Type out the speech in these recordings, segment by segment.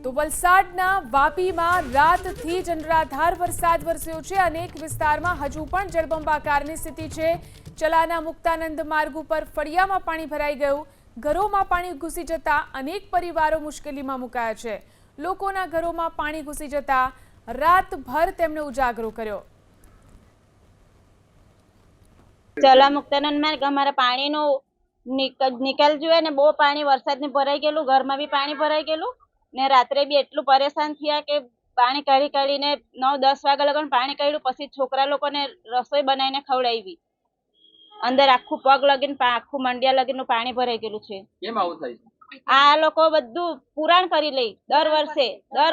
તો વલસાડના વાપીમાં રાતથી જ અનરાધાર વરસાદ વરસ્યો છે। અનેક વિસ્તારમાં હજુ પણ જળબંબાકારની સ્થિતિ છે। ચલાના મુક્તાનંદ માર્ગ ઉપર ફળિયામાં પાણી ભરાઈ ગયું। ઘરોમાં પાણી ઘૂસી જતા અનેક પરિવારો મુશ્કેલીમાં મુકાયા છે। લોકોના ઘરોમાં પાણી ઘૂસી જતા રાતભર તેમણે ઉજાગરો કર્યો। ચલા મુક્તાનંદ માર્ગ અમારા પાણીનો નિકાલ જોઈએ ને બહુ પાણી વરસાદને ભરાઈ ગયેલું, ઘરમાં બી પાણી ભરાઈ ગયેલું ને રાત્રે બી એટલું પરેશાન થયા કે પાણી કાઢીને 9-10 વાગ્યા લગન પાણી કાઢ્યું। પછી છોકરા લોકોને રસોઈ બનાવીને ખવડાવી। અંદર આખું પગ લગીને આખું મંડિયા લગીનું પાણી ભરાઈ ગયેલું છે। કેમ આવું થાય છે? આ લોકો બધું પુરાણ કરી લે, દર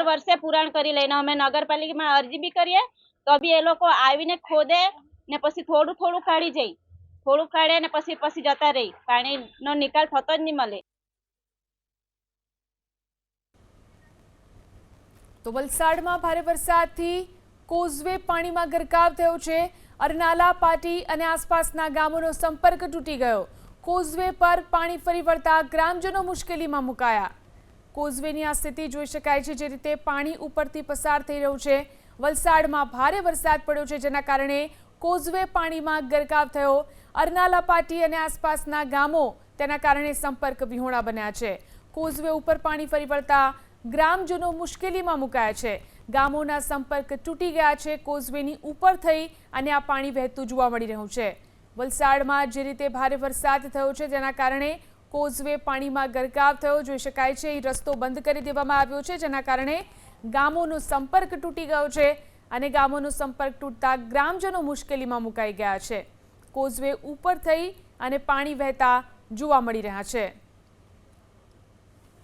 વર્ષે પુરાણ કરી લઈને અમે નગરપાલિકામાં અરજી બી કરીએ તો બી એ લોકો આવીને ખોદે ને પછી થોડું કાઢી જાય, થોડું કાઢે ને પછી જતા રહી। પાણીનો નિકાલ થતો જ નહીં મળે। તો વલસાડમાં ભારે વરસાદથી કોઝવે પાણીમાં ગરકાવ થયો છે। અરનાલા, પાટી અને આસપાસના ગામોનો સંપર્ક તૂટી ગયો। કોઝવે પર પાણી ફરી વળતા ગ્રામજનો મુશ્કેલીમાં મુકાયા। કોઝવેની આ સ્થિતિ જોઈ શકાય છે, જે રીતે પાણી ઉપરથી પસાર થઈ રહ્યું છે। વલસાડમાં ભારે વરસાદ પડ્યો છે, જેના કારણે કોઝવે પાણીમાં ગરકાવ થયો। અરનાલા, પાટી અને આસપાસના ગામો તેના કારણે સંપર્ક વિહોણા બન્યા છે। કોઝવે ઉપર પાણી ફરી વળતા ગ્રામજનો મુશ્કેલીમાં મુકાયા છે। ગામોના સંપર્ક તૂટી ગયા છે। કોઝવેની ઉપર થઈ અને આ પાણી વહેતું જોવા મળી રહ્યું છે। વલસાડમાં જે રીતે ભારે વરસાદ થયો છે, તેના કારણે કોઝવે પાણીમાં ગરકાવ થયો જોઈ શકાય છે। રસ્તો બંધ કરી દેવામાં આવ્યો છે, જેના કારણે ગામોનો સંપર્ક તૂટી ગયો છે અને ગામોનો સંપર્ક તૂટતા ગ્રામજનો મુશ્કેલીમાં મુકાઈ ગયા છે। કોઝવે ઉપર થઈ અને પાણી વહેતા જોવા મળી રહ્યા છે।